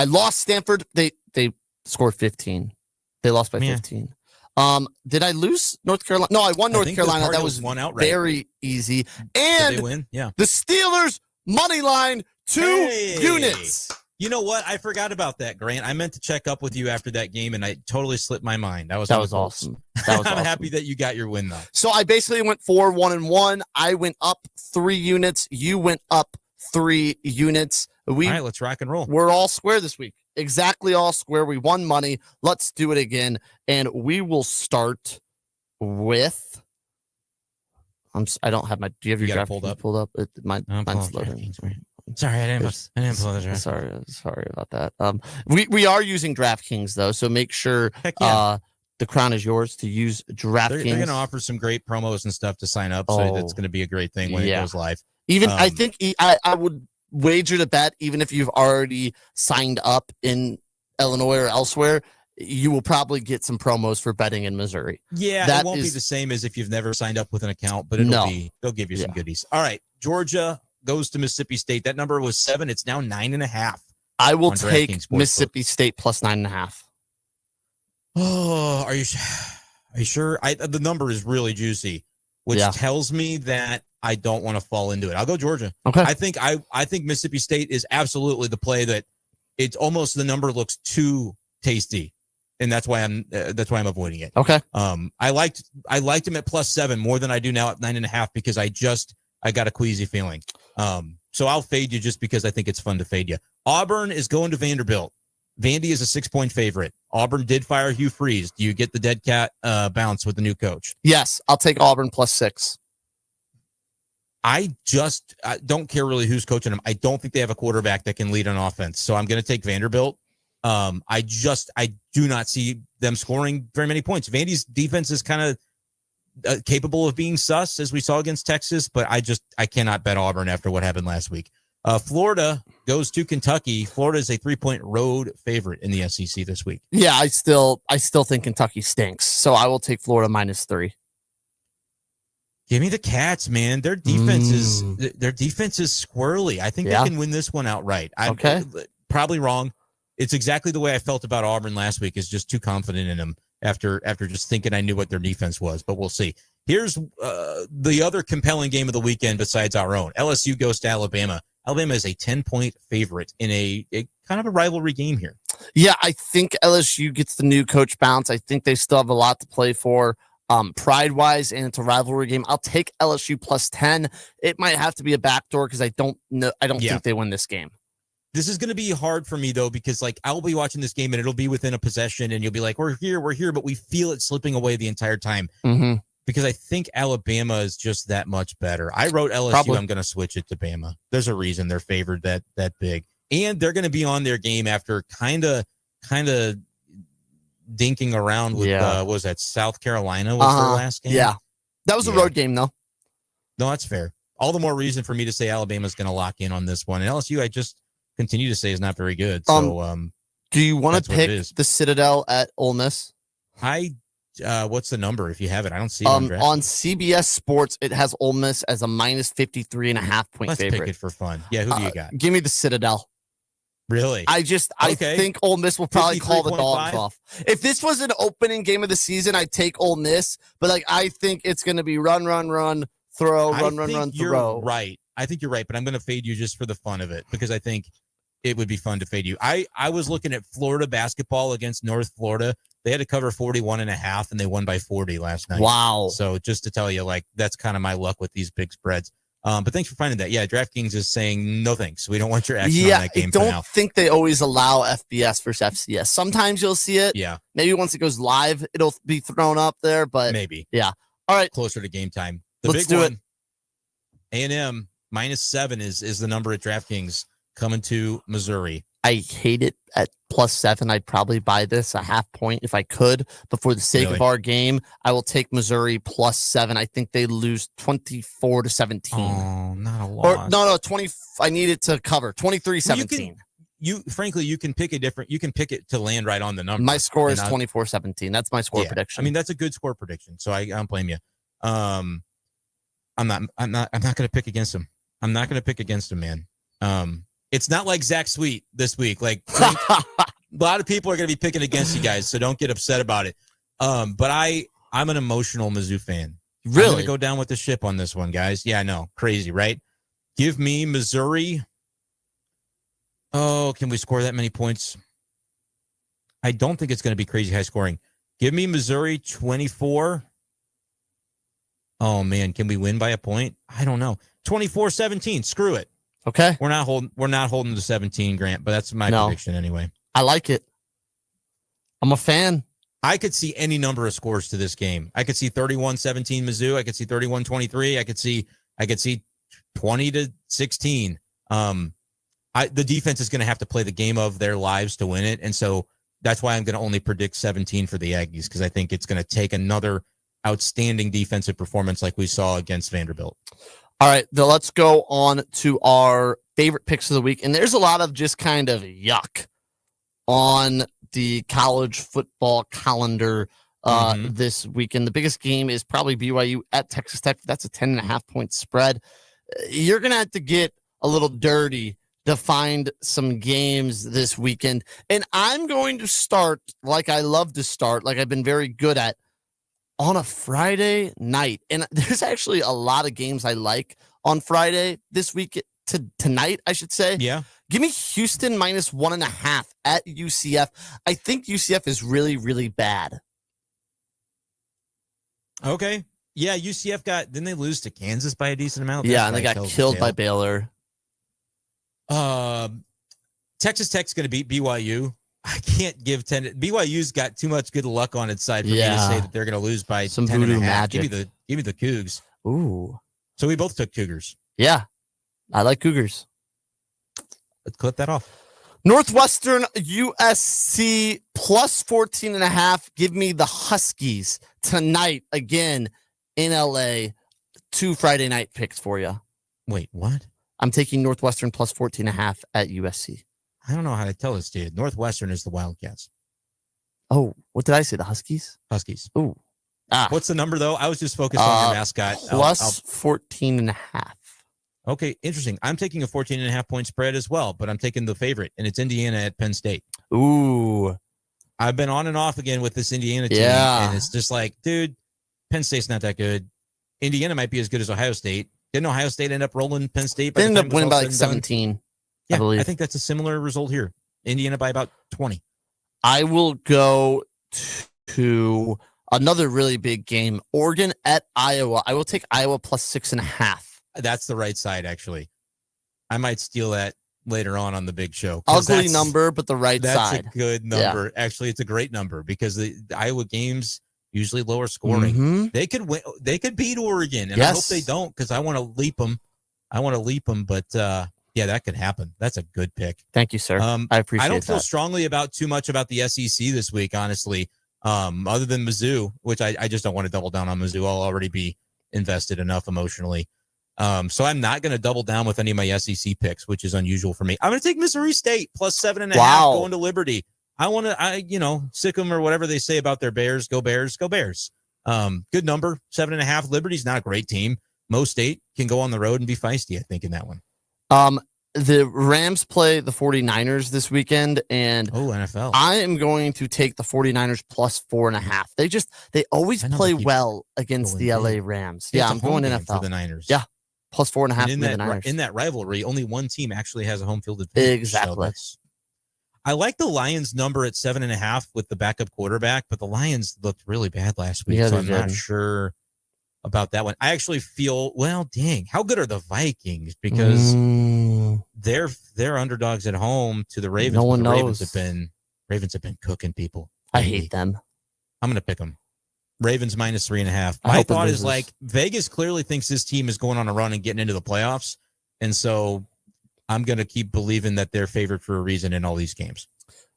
lost Stanford. They scored 15. They lost by 15. Did I lose North Carolina? No, I won North Carolina. That was very easy. And did they win? Yeah. The Steelers money line 2 units. You know what? I forgot about that, Grant. I meant to check up with you after that game, and I totally slipped my mind. That was awesome. I'm happy that you got your win, though. So I basically went 4-1-1. I went up 3 units. You went up 3 units. All right, let's rock and roll. We're all square this week. Exactly all square. We won money. Let's do it again. And we will start with. I don't have my. Do you have your draft pulled up? Mine's loading. Sorry, I didn't pull the draft. Sorry about that. We are using DraftKings though, so make sure the crown is yours to use DraftKings. They're going to offer some great promos and stuff to sign up, so that's going to be a great thing when it goes live. Even I think I would wager to bet, even if you've already signed up in Illinois or elsewhere, you will probably get some promos for betting in Missouri. Yeah, it won't be the same as if you've never signed up with an account, but they'll give you some goodies. All right, Georgia goes to Mississippi State. That number was 7. It's now 9.5. I will take Mississippi State plus 9.5. Oh, are you sure? The number is really juicy, which tells me that I don't want to fall into it. I'll go Georgia. Okay. I think Mississippi State is absolutely the play that it's almost the number looks too tasty, and that's why I'm avoiding it. Okay. I liked him at plus 7 more than I do now at 9.5 because I got a queasy feeling. So I'll fade you just because I think it's fun to fade you. Auburn is going to Vanderbilt. Vandy is a 6-point favorite. Auburn did fire Hugh Freeze. Do you get the dead cat bounce with the new coach? Yes, I'll take Auburn plus 6. I don't care really who's coaching them. I don't think they have a quarterback that can lead on offense. So I'm going to take Vanderbilt. I do not see them scoring very many points. Vandy's defense is kind of capable of being sus, as we saw against Texas, but I cannot bet Auburn after what happened last week. Florida goes to Kentucky. Florida is a 3-point road favorite in the SEC this week. Yeah, I still think Kentucky stinks. So I will take Florida minus 3. Give me the Cats, man. Their defense is squirrely. I think they can win this one outright. I'm probably wrong. It's exactly the way I felt about Auburn last week. Is just too confident in them after just thinking I knew what their defense was. But we'll see. Here's the other compelling game of the weekend besides our own. LSU goes to Alabama. Alabama is a 10-point favorite in a kind of a rivalry game here. Yeah, I think LSU gets the new coach bounce. I think they still have a lot to play for. Pride-wise, and it's a rivalry game. I'll take LSU plus 10. It might have to be a backdoor because I don't think they win this game. This is going to be hard for me, though, because like I'll be watching this game and it'll be within a possession and you'll be like, we're here, but we feel it slipping away the entire time. Mm-hmm. Because I think Alabama is just that much better. I wrote LSU. Probably. I'm going to switch it to Bama. There's a reason they're favored that big. And they're going to be on their game after kind of dinking around with what was that, South Carolina was their last game? Yeah. That was a road game, though. No, that's fair. All the more reason for me to say Alabama's going to lock in on this one. And LSU, I just continue to say is not very good. So do you want to pick the Citadel at Ole Miss? What's the number if you have it? I don't see it on CBS Sports. It has Ole Miss as a minus 53.5 point Let's favorite. Pick it for fun. Yeah, who do you got? Give me the Citadel. Really? I think Ole Miss will probably call the dogs off. If this was an opening game of the season, I'd take Ole Miss, but like I think it's going to be run, throw, run, throw. Right. I think you're right, but I'm going to fade you just for the fun of it because I think it would be fun to fade you. I was looking at Florida basketball against North Florida. They had to cover 41.5 and they won by 40 last night. Wow. So just to tell you, like, that's kind of my luck with these big spreads. But thanks for finding that. Yeah, DraftKings is saying no thanks. We don't want your action on that game for now. I don't think they always allow FBS versus FCS. Sometimes you'll see it. Yeah. Maybe once it goes live, it'll be thrown up there, but maybe. Yeah. All right. Closer to game time. Let's do it. A&M -7 is the number at DraftKings coming to Missouri. I hate it at +7. I'd probably buy this a half point if I could, but for the sake of our game, I will take Missouri +7. I think they lose 24-17. Oh, not a loss. No, 20. I need it to cover 23-17. Frankly, you can pick it to land right on the number. My score is 24-17. That's my score prediction. I mean, that's a good score prediction. So I don't blame you. I'm not going to pick against him. I'm not going to pick against him, man. It's not like Zach Sweet this week. Like a lot of people are going to be picking against you guys, so don't get upset about it. But I'm an emotional Mizzou fan. Really? I'm going to go down with the ship on this one, guys. Yeah, I know. Crazy, right? Give me Missouri. Oh, can we score that many points? I don't think it's going to be crazy high scoring. Give me Missouri 24. Oh, man. Can we win by a point? I don't know. 24-17. Screw it. Okay. We're not holding the 17, Grant, but that's my prediction anyway. I like it. I'm a fan. I could see any number of scores to this game. I could see 31-17 Mizzou. I could see 31-23. I could see 20-16. The defense is going to have to play the game of their lives to win it, and so that's why I'm going to only predict 17 for the Aggies because I think it's going to take another outstanding defensive performance like we saw against Vanderbilt. All right, let's go on to our favorite picks of the week. And there's a lot of just kind of yuck on the college football calendar this weekend. The biggest game is probably BYU at Texas Tech. That's a 10.5 point spread. You're going to have to get a little dirty to find some games this weekend. And I'm going to start like I love to start, like I've been very good at, on a Friday night. And there's actually a lot of games I like on Friday this week tonight, I should say. Yeah. Give me Houston -1.5 at UCF. I think UCF is really, really bad. Okay. Yeah, UCF didn't they lose to Kansas by a decent amount? Yeah, and they got killed by Baylor. Texas Tech's going to beat BYU. I can't give 10. BYU's got too much good luck on its side for me to say that they're going to lose by some 10 voodoo magic. magic. Give me the Cougs. Ooh. So we both took Cougars. Yeah, I like Cougars. Let's clip that off. Northwestern USC +14.5. Give me the Huskies tonight again in LA. 2 Friday night picks for you. Wait, what? I'm taking Northwestern +14.5 at USC. I don't know how to tell this, dude. Northwestern is the Wildcats. Oh, what did I say? The Huskies? Huskies. Ooh. What's the number, though? I was just focused on your mascot. +14.5. Okay, interesting. I'm taking a 14.5 point spread as well, but I'm taking the favorite, and it's Indiana at Penn State. Ooh. I've been on and off again with this Indiana team, and it's just like, dude, Penn State's not that good. Indiana might be as good as Ohio State. Didn't Ohio State end up rolling Penn State? They ended up winning by like 17, I believe. I think that's a similar result here. Indiana by about 20. I will go to another really big game. Oregon at Iowa. I will take Iowa plus 6.5. That's the right side, actually. I might steal that later on the big show. Ugly number, but the right side. That's a good number. Yeah. Actually, it's a great number because the Iowa games usually lower scoring. Mm-hmm. They could win. They could beat Oregon, and I hope they don't because I want to leap them. But yeah, that could happen. That's a good pick. Thank you, sir. I appreciate that. I don't feel strongly about too much about the SEC this week, honestly. Other than Mizzou, which I just don't want to double down on Mizzou. I'll already be invested enough emotionally. So I'm not going to double down with any of my SEC picks, which is unusual for me. I'm going to take Missouri State plus 7.5 going to Liberty. I want to, sick them or whatever they say about their Bears. Go Bears, go Bears. Good number, 7.5. Liberty's not a great team. Mo State can go on the road and be feisty, I think, in that one. The Rams play the 49ers this weekend, and NFL. I am going to take the 49ers plus 4.5. They always play well against the LA Rams. Yeah, I'm going NFL for the Niners. Yeah, plus 4.5 for the Niners. In that rivalry, only one team actually has a home field advantage. Exactly. So I like the Lions number at 7.5 with the backup quarterback, but the Lions looked really bad last week, so I'm not sure about that one. I actually feel, how good are the Vikings? Because they're underdogs at home to the Ravens. No one knows. Ravens have been cooking people. I hate them. I'm going to pick them. Ravens minus 3.5. My thought is Vegas clearly thinks this team is going on a run and getting into the playoffs. And so I'm going to keep believing that they're favored for a reason in all these games.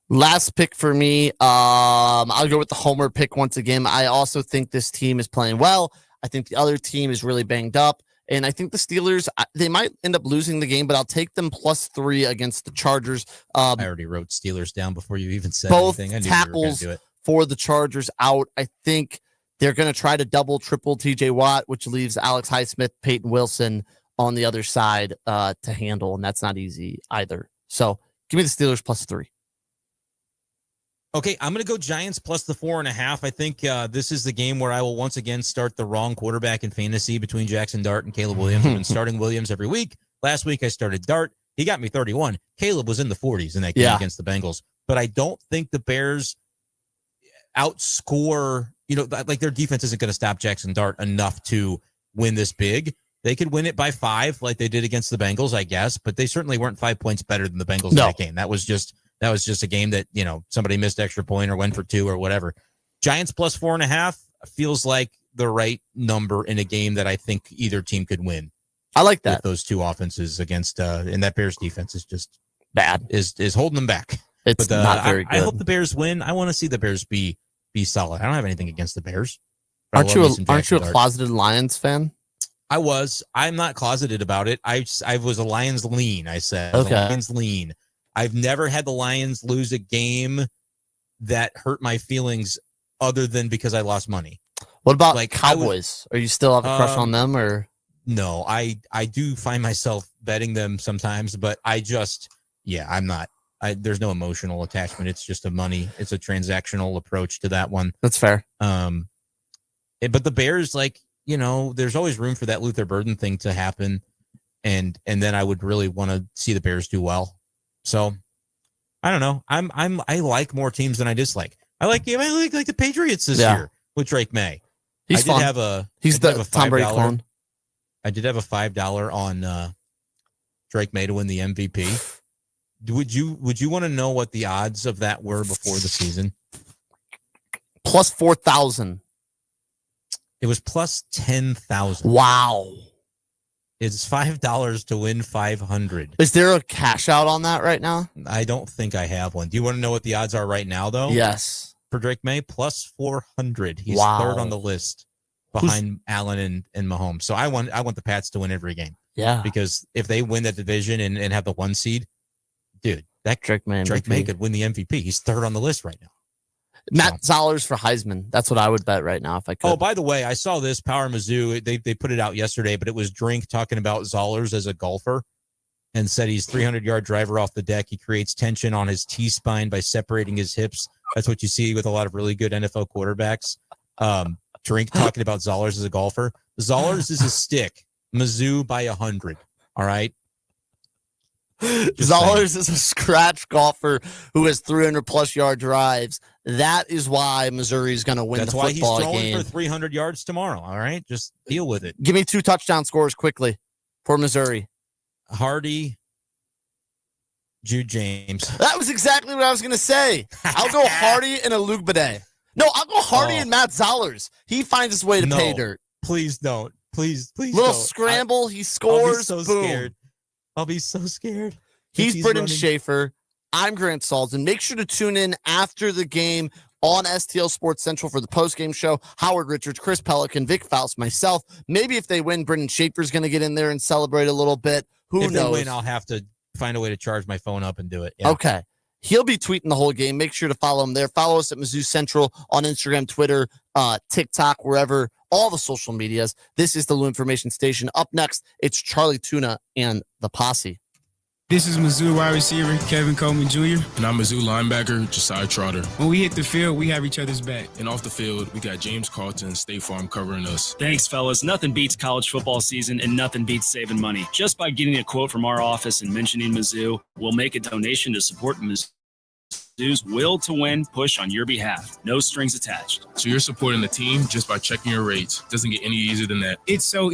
Last pick for me. I'll go with the homer pick once again. I also think this team is playing well. I think the other team is really banged up. And I think the Steelers, they might end up losing the game, but I'll take them plus 3 against the Chargers. I already wrote Steelers down before you even said both anything. I knew tackles you were do it. For the Chargers out. I think they're going to try to double, triple TJ Watt, which leaves Alex Highsmith, Peyton Wilson on the other side to handle, and that's not easy either. So give me the Steelers plus 3. Okay, I'm going to go Giants plus the 4.5. I think this is the game where I will once again start the wrong quarterback in fantasy between Jackson Dart and Caleb Williams. I've been starting Williams every week. Last week I started Dart. He got me 31. Caleb was in the 40s in that game against the Bengals. But I don't think the Bears outscore, like their defense isn't going to stop Jackson Dart enough to win this big. They could win it by 5 like they did against the Bengals, I guess, but they certainly weren't 5 points better than the Bengals in that game. That was just a game that, somebody missed extra point or went for 2 or whatever. Giants plus 4.5 feels like the right number in a game that I think either team could win. I like that. With those two offenses against, and that Bears defense is just bad. Is holding them back. It's not very good. I hope the Bears win. I want to see the Bears be solid. I don't have anything against the Bears. Aren't you a closeted Lions fan? I'm not closeted about it. I was a Lions lean. I said, okay. Lions lean. I've never had the Lions lose a game that hurt my feelings other than because I lost money. What about Cowboys? Are you still have a crush on them or? No, I do find myself betting them sometimes, but I'm not. There's no emotional attachment. It's just it's a transactional approach to that one. That's fair. But the Bears, there's always room for that Luther Burden thing to happen. And then I would really want to see the Bears do well. So I don't know. I like more teams than I dislike. I like the Patriots this year with Drake May. He's fun. He's the Tom Brady clone. I did have a $5 on Drake May to win the MVP. Would you want to know what the odds of that were before the season? Plus 4,000. It was plus 10,000. Wow. It's $5 to win 500. Is there a cash out on that right now? I don't think I have one. Do you want to know what the odds are right now, though? Yes. For Drake May, plus 400. He's third on the list behind Allen and Mahomes. So I want the Pats to win every game. Yeah. Because if they win that division and have the 1 seed, dude, that Drake May could win the MVP. He's third on the list right now. Matt Zollers for Heisman. That's what I would bet right now if I could. Oh, by the way, I saw this Power MIZ-ZOU. They put it out yesterday, but it was Drink talking about Zollers as a golfer and said he's 300-yard driver off the deck. He creates tension on his T-spine by separating his hips. That's what you see with a lot of really good NFL quarterbacks. Drink talking about Zollers as a golfer. Zollers is a stick Mizzou by 100. All right. Zollers is a scratch golfer who has 300-plus yard drives. That is why Missouri is going to win the football game. That's why he's throwing for 300 yards tomorrow. All right, just deal with it. Give me 2 touchdown scores quickly for Missouri. Hardy, Jude James. That was exactly what I was going to say. I'll go Hardy and Alugbade. No, I'll go Hardy and Matt Zollers. He finds his way to pay dirt. Please don't. Please Little don't. scramble. He scores. I'll be so boom. scared. I'll be so scared. He's Brendan Schaefer. I'm Grant Salton. Make sure to tune in after the game on STL Sports Central for the postgame show. Howard Richards, Chris Pelican, Vic Faust, myself. Maybe if they win, Brendan Schaefer's going to get in there and celebrate a little bit. Who knows? If they win, I'll have to find a way to charge my phone up and do it. Yeah. Okay. He'll be tweeting the whole game. Make sure to follow him there. Follow us at Mizzou Central on Instagram, Twitter, TikTok, wherever, all the social medias. This is the Lou Information Station. Up next, it's Charlie Tuna and the Posse. This is Mizzou wide receiver Kevin Coleman Jr. And I'm Mizzou linebacker Josiah Trotter. When we hit the field, we have each other's back. And off the field, we got James Carlton, State Farm covering us. Thanks, fellas. Nothing beats college football season, and nothing beats saving money. Just by getting a quote from our office and mentioning Mizzou, we'll make a donation to support Mizzou's will to win push on your behalf. No strings attached. So you're supporting the team just by checking your rates. Doesn't get any easier than that. It's so